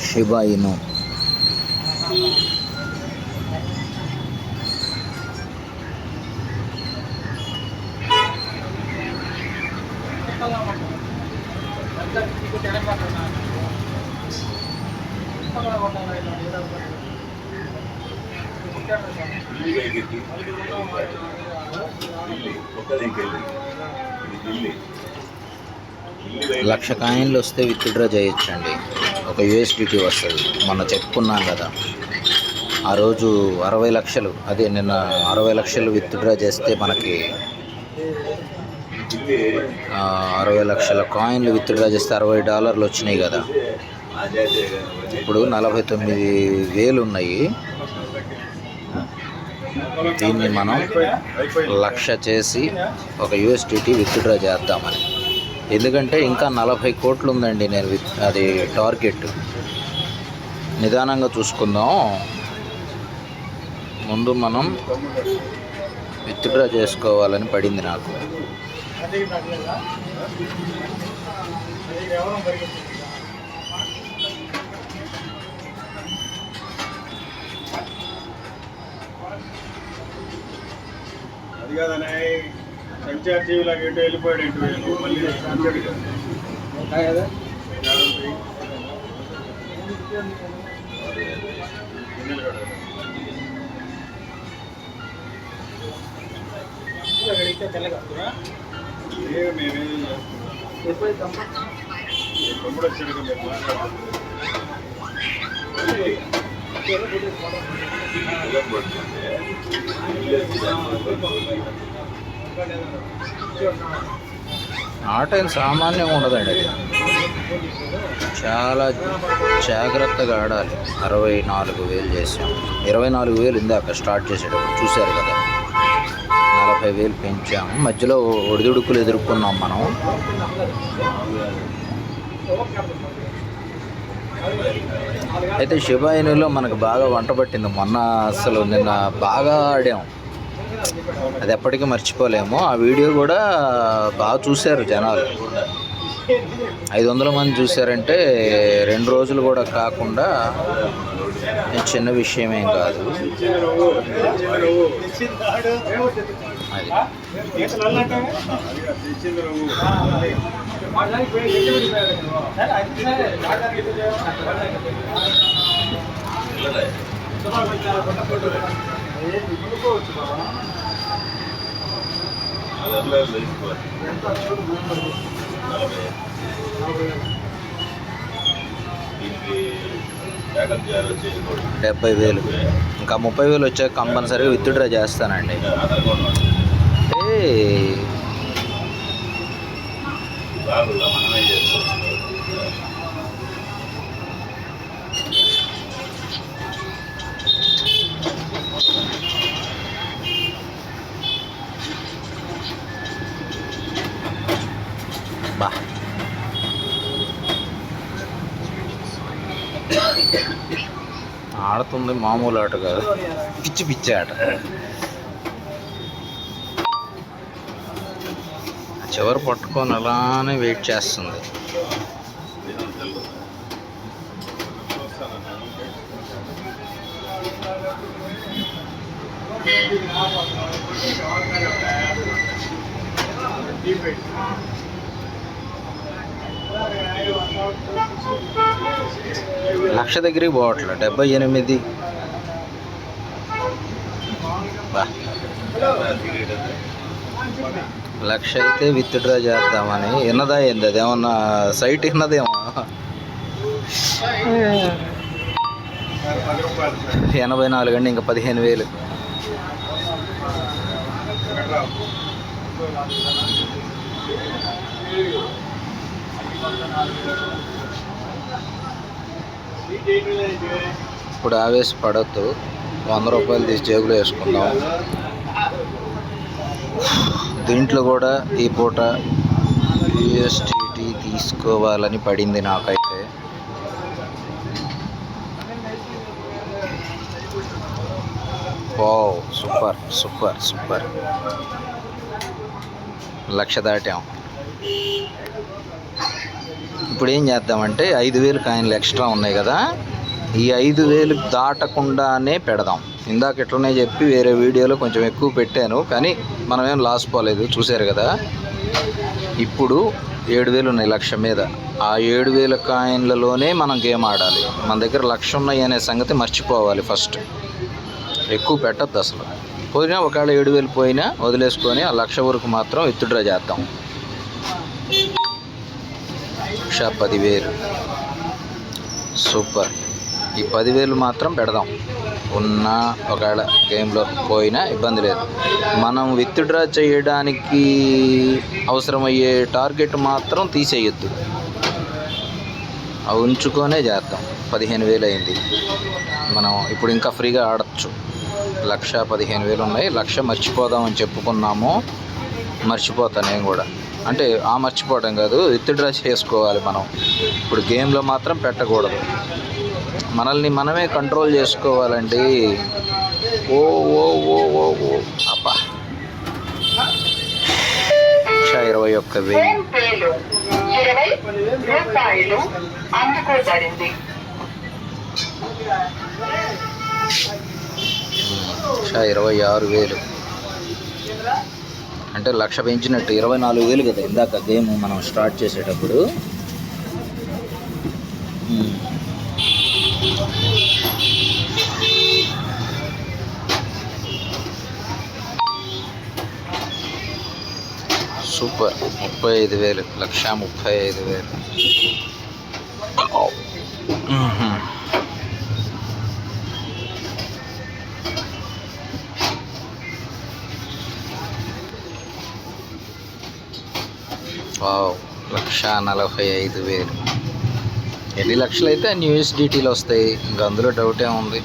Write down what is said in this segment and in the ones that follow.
Shiba ఇను. లక్ష కాయిన్లు వస్తే విత్డ్రా చేయొచ్చండి. ఒక యూఎస్డిటీ వస్తుంది. మొన్న చెప్పుకున్నాను కదా, ఆ రోజు 60 లక్షలు, అదే నిన్న 60 లక్షలు విత్డ్రా చేస్తే మనకి 60 లక్షల కాయిన్లు విత్డ్రా చేస్తే $60 వచ్చినాయి కదా. ఇప్పుడు 49,000 ఉన్నాయి. దీన్ని మనం 1,00,000 చేసి ఒక యూఎస్డిటీ విత్డ్రా చేద్దామని. ఎందుకంటే ఇంకా 40 కోట్లు ఉందండి. అది టార్గెట్. నిదానంగా చూసుకుందాం. ముందు మనం విత్డ్రా చేసుకోవాలని పడింది నాకు. అది కాదనే సంచార్ జీవులాగా ఎటు వెళ్ళిపోయాడు, ఎటు మళ్ళీ కదా. మేమేం చేస్తున్నాం తమ్ముడు వచ్చాడు కదా. ఆట ఏం సామాన్యంగా ఉండదండి. అది చాలా జాగ్రత్తగా ఆడాలి. 64,000 చేసాం. 24,000 ఇందాక స్టార్ట్ చేసేటప్పుడు చూశారు కదా. 40,000 పెంచాము. మధ్యలో ఒడిదుడుకులు ఎదుర్కొన్నాం మనం. అయితే షిబా ఇనులో మనకు బాగా వంట పట్టింది. మొన్న అసలు నిన్న బాగా ఆడాం. అది ఎప్పటికీ మర్చిపోలేము. ఆ వీడియో కూడా బాగా చూశారు జనాలు. 500 మంది చూశారంటే 2 రోజులు కూడా కాకుండా చిన్న విషయమేం కాదు. అది $70,000. ఇంకా 30,000 వచ్చాక కంపల్సరీగా విత్డ్రా చేస్తానండి. బా ఆడుతుంది, మామూలు ఆట కాదు, పిచ్చి పిచ్చి ఆట. చివరి పట్టుకొని అలానే వెయిట్ చేస్తుంది. లక్ష దగ్గరికి పోవట్లే. 78. బా 1,00,000 అయితే విత్డ్రా చేద్దామని. విన్నదా ఏంది? అదేమన్నా సైట్ విన్నదేమో. 84 అండి. ఇంకా 15,000. ఇప్పుడు ఆవేశపడద్దు. 100 రూపాయలు తీసి జేబులో వేసుకుందాం. దీంట్లో కూడా ఈ పూట యూఎస్డిటీ తీసుకోవాలని పడింది నాకైతే. Wow, super super super. 1,00,000 దాటాం. ఇప్పుడు ఏం చేద్దామంటే 5,000 కాయిన్లు ఎక్స్ట్రా ఉన్నాయి కదా, ఈ 5,000 దాటకుండానే పెడదాం. ఇందాక ఇట్లనే చెప్పి వేరే వీడియోలో కొంచెం ఎక్కువ పెట్టాను, కానీ మనమేం లాస్ పోలేదు, చూశారు కదా. ఇప్పుడు 7,000 ఉన్నాయి 1,00,000 మీద. ఆ 7,000 కాయిన్లలోనే మనం గేమ్ ఆడాలి. మన దగ్గర 1,00,000 ఉన్నాయి అనే సంగతి మర్చిపోవాలి ఫస్ట్. ఎక్కువ పెట్టద్దు అసలు. పోయినా ఒకవేళ 7,000 పోయినా వదిలేసుకొని ఆ 1,00,000 వరకు మాత్రం విత్డ్రా చేద్దాం. 10,000 సూపర్. ఈ 10,000 మాత్రం పెడదాం. ఉన్న ఒకవేళ గేమ్లో పోయినా ఇబ్బంది లేదు. మనం విత్డ్రా చేయడానికి అవసరమయ్యే టార్గెట్ మాత్రం తీసేయొద్దు, అవి ఉంచుకొనే చేద్దాం. 15,000 అయింది. మనం ఇప్పుడు ఇంకా ఫ్రీగా ఆడచ్చు. 1,15,000 ఉన్నాయి. 1,00,000 మర్చిపోదామని చెప్పుకున్నాము, మర్చిపోతా నేను కూడా. అంటే మర్చిపోవడం కాదు, విత్డ్రా చేసుకోవాలి మనం. ఇప్పుడు గేమ్లో మాత్రం పెట్టకూడదు. మనల్ని మనమే కంట్రోల్ చేసుకోవాలండి. ఓ ఓ ఓ ఓ ఓ అబ్బా. 21,000 26,000 అంటే 1,00,000 పెంచినట్టు. 24,000 కదా ఇందాక గేమ్ మనం స్టార్ట్ చేసేటప్పుడు. సూపర్. 35,000, 1,35,000. వావ్, 1,45,000. ఎన్ని లక్షలు అయితే అన్ని USDTలు వస్తాయి, ఇంకా అందులో డౌట్ ఏముంది.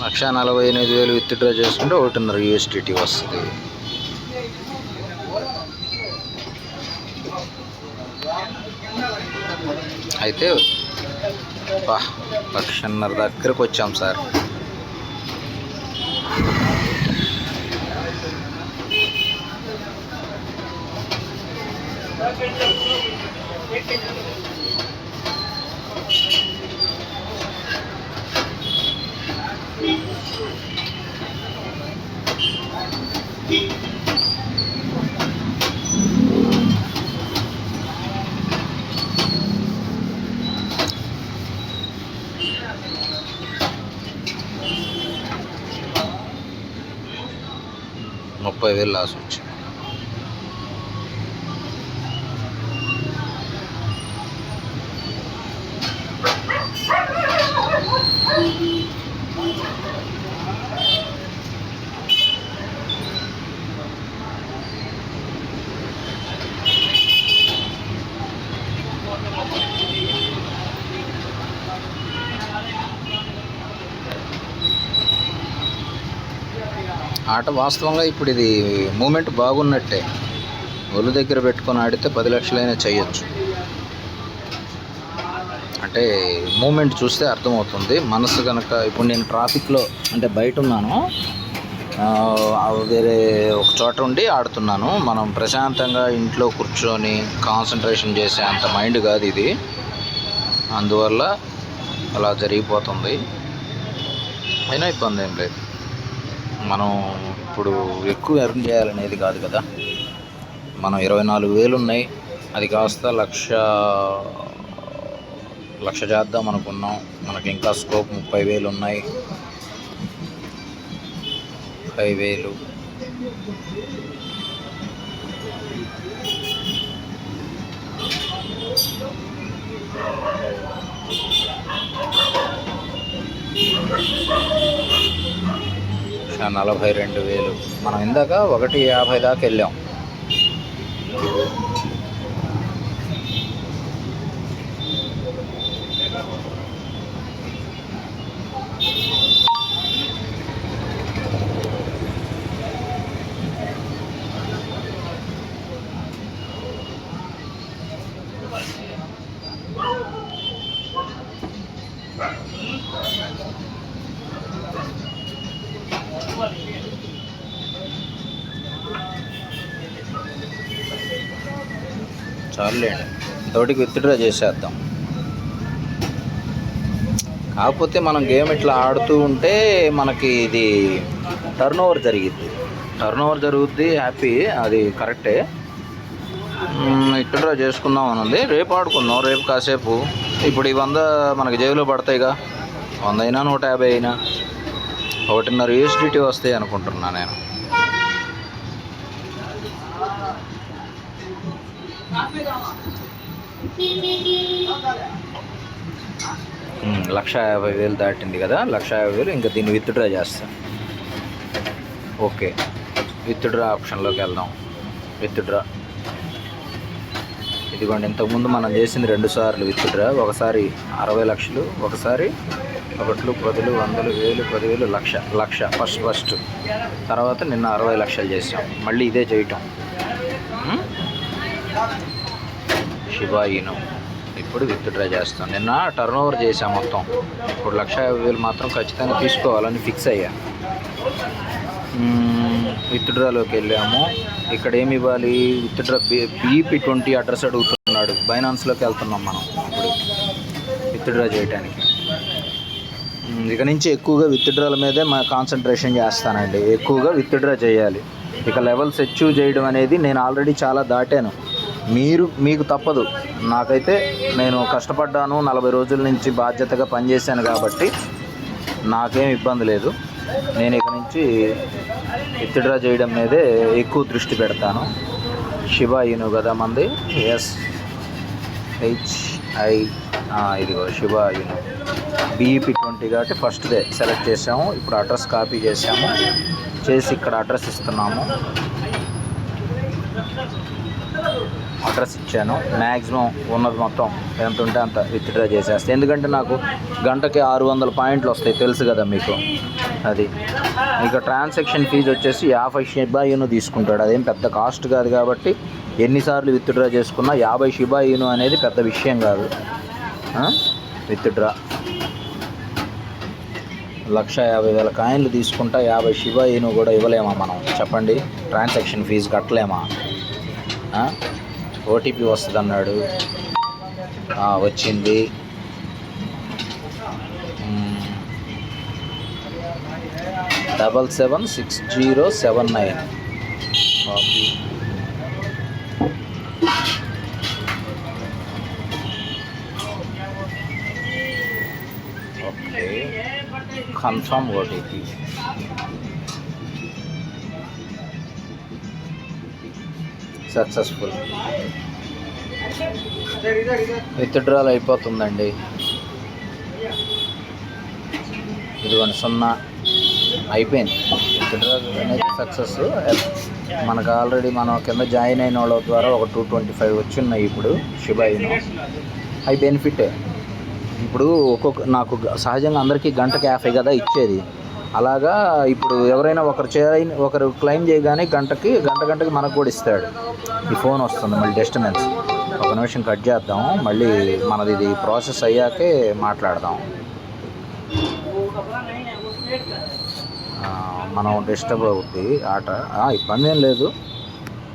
$1,48,000 విత్డ్రా చేసుకుంటే 1.5 USDT వస్తుంది. అయితే 1,50,000 దగ్గరకు వచ్చాం సార్. $30,000 లాస్ వచ్చింది. ఆట వాస్తవంగా ఇప్పుడు ఇది మూమెంట్ బాగున్నట్టే. ఒళ్ళు దగ్గర పెట్టుకొని ఆడితే 10 లక్షలైనా చేయొచ్చు. అంటే మూమెంట్ చూస్తే అర్థమవుతుంది. మనసు కనుక ఇప్పుడు నేను ట్రాఫిక్లో అంటే బయట ఉన్నాను, వేరే ఒక చోట ఉండి ఆడుతున్నాను. మనం ప్రశాంతంగా ఇంట్లో కూర్చొని కాన్సన్ట్రేషన్ చేసే అంత మైండ్ కాదు ఇది, అందువల్ల అలా జరిగిపోతుంది. అయినా ఇబ్బంది ఏం లేదు. మనం ఇప్పుడు ఎక్కువ ఎర్న్ చేయాలనేది కాదు కదా. మనం 24,000 ఉన్నాయి, అది కాస్త 1,00,000 చేద్దాం అనుకున్నాం. మనకి ఇంకా స్కోప్ 30,000 ఉన్నాయి. 5,000 42,000. మనం ఇందాక 1,50,000 దాకా వెళ్ళాం. చాలులేండి, తోటికి విత్డ్రా చేసేద్దాం. కాకపోతే మనం గేమ్ ఇట్లా ఆడుతూ ఉంటే మనకి ఇది టర్న్ ఓవర్ జరుగుద్ది, హ్యాపీ, అది కరెక్టే. విత్డ్రా చేసుకుందాం అని ఉంది. రేపు ఆడుకుందాం, రేపు కాసేపు. ఇప్పుడు ఈ 100 మనకి జేబులో పడతాయిగా, 100 అయినా 150 అయినా 1.5 USDT వస్తాయి అనుకుంటున్నా నేను. 1,50,000 దాటింది కదా, 1,50,000. ఇంకా దీన్ని విత్డ్రా చేస్తాను. ఓకే, విత్డ్రా ఆప్షన్లోకి వెళ్దాం. విత్డ్రా, ఇదిగోండి. ఇంతకుముందు మనం చేసింది 2 సార్లు విత్డ్రా. ఒకసారి 60 లక్షలు, ఒకసారి 1, 10, 100, 1000, 10,000, లక్ష ఫస్ట్. తర్వాత నిన్న 60 లక్షలు చేసాం. మళ్ళీ ఇదే చేయటం. షిబా ఇను ఇప్పుడు విత్డ్రా చేస్తాం. నిన్న టర్న్ ఓవర్ చేసాం మొత్తం. ఇప్పుడు 1,50,000 మాత్రం ఖచ్చితంగా తీసుకోవాలని ఫిక్స్ అయ్యా. విత్డ్రాలోకి వెళ్ళాము. ఇక్కడ ఏమి ఇవ్వాలి? విత్డ్రా BP20 అడ్రస్ అడుగుతున్నాడు. బైనాన్స్లోకి వెళ్తున్నాం మనం ఇప్పుడు విత్డ్రా చేయడానికి. ఇక నుంచి ఎక్కువగా విత్డ్రాల మీదే మా కాన్సన్ట్రేషన్ చేస్తానండి. ఎక్కువగా విత్డ్రా చేయాలి. ఇక లెవెల్స్ అచీవ్ చేయడం అనేది నేను ఆల్రెడీ చాలా దాటాను. మీకు తప్పదు. నాకైతే నేను కష్టపడ్డాను, 40 రోజుల నుంచి బాధ్యతగా పనిచేశాను కాబట్టి నాకేం ఇబ్బంది లేదు. నేను ఇక నుంచి విత్డ్రా చేయడం మీదే ఎక్కువ దృష్టి పెడతాను. షిబా ఇను కదా మంది, SHI, ఇదిగో షిబా ఇను BP20 కాబట్టి ఫస్ట్దే సెలెక్ట్ చేసాము. ఇప్పుడు అడ్రస్ కాపీ చేసాము, చేసి ఇక్కడ అడ్రస్ ఇస్తున్నాము. అడ్రస్ ఇచ్చాను. మ్యాక్సిమం ఉన్నది మొత్తం ఎంత ఉంటే అంత విత్డ్రా చేసేస్తాను. ఎందుకంటే నాకు గంటకి 600 పాయింట్లు వస్తాయి, తెలుసు కదా మీకు. అది ఇక ట్రాన్సాక్షన్ ఫీజు వచ్చేసి 50 షిబా ఇను తీసుకుంటాడు. అదేం పెద్ద కాస్ట్ కాదు కాబట్టి ఎన్నిసార్లు విత్డ్రా చేసుకున్నా 50 షిబా ఇను అనేది పెద్ద విషయం కాదు. విత్డ్రా 1,50,000 కాయిన్లు తీసుకుంటా 50 షిబా ఇను కూడా ఇవ్వలేమా మనం? చెప్పండి. Transaction fee కట్టలేమా? OTP వస్తుంది అన్నాడు, వచ్చింది. Double 76079. Okay, confirm OTP. Successful. Withdrawal అయిపోతుందండి. ఇదిగోండి 0 అయిపోయింది. విత్డ్రాల్ అనేది సక్సెస్. మనకు ఆల్రెడీ మనం కింద జాయిన్ అయిన వాళ్ళ ద్వారా ఒక 225 వచ్చున్నాయి ఇప్పుడు షిబా ఇను. అవి బెనిఫిటే. ఇప్పుడు నాకు సహజంగా అందరికీ గంటకి 50 కదా ఇచ్చేది. అలాగా ఇప్పుడు ఎవరైనా ఒకరు క్లెయిమ్ చేయగానే గంటకి మనకు కూడా ఇస్తాడు. ఈ ఫోన్ వస్తుంది మళ్ళీ, డిస్టర్బెన్స్. ఒక నిమిషం కట్ చేద్దాం, మళ్ళీ మనది ఇది ప్రాసెస్ అయ్యాకే మాట్లాడదాం. మనం డిస్టర్బ్ అవుద్ది ఆట. ఇబ్బంది ఏం లేదు.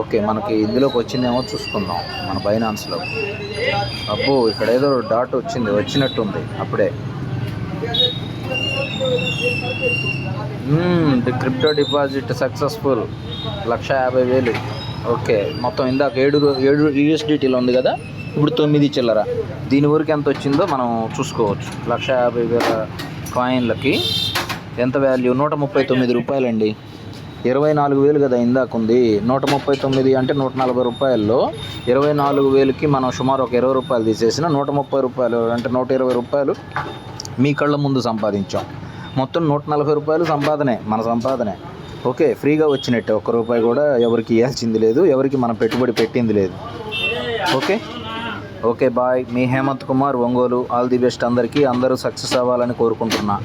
ఓకే, మనకి ఇందులోకి వచ్చిందేమో చూసుకుందాం మన బైనాన్స్లో. అబ్బో, ఇక్కడ ఏదో డాట్ వచ్చినట్టుంది అప్పుడే. Crypto deposit successful. 1,50,000. ఓకే, మొత్తం ఇందాక 7 USDTలో ఉంది కదా, ఇప్పుడు 9 చిల్లర. దీని వరకు ఎంత వచ్చిందో మనం చూసుకోవచ్చు. 1,50,000 కాయిన్లకి ఎంత వాల్యూ? 139 రూపాయలండి. 24,000 కదా ఇందాక ఉంది. 139 అంటే 140 రూపాయల్లో 24,000కి మనం సుమారు ఒక 20 రూపాయలు తీసేసిన 130 రూపాయలు అంటే 120 రూపాయలు మీ కళ్ళ ముందు సంపాదించాం. మొత్తం 140 రూపాయలు సంపాదనే, మన సంపాదనే. ఓకే, ఫ్రీగా వచ్చినట్టే. 1 రూపాయి కూడా ఎవరికి ఇవ్వాల్సింది లేదు, ఎవరికి మనం పెట్టుబడి పెట్టింది లేదు. Okay bye. మీ Hemant Kumar, Ongole. All the best అందరికీ. అందరూ సక్సెస్ అవ్వాలని కోరుకుంటున్నా.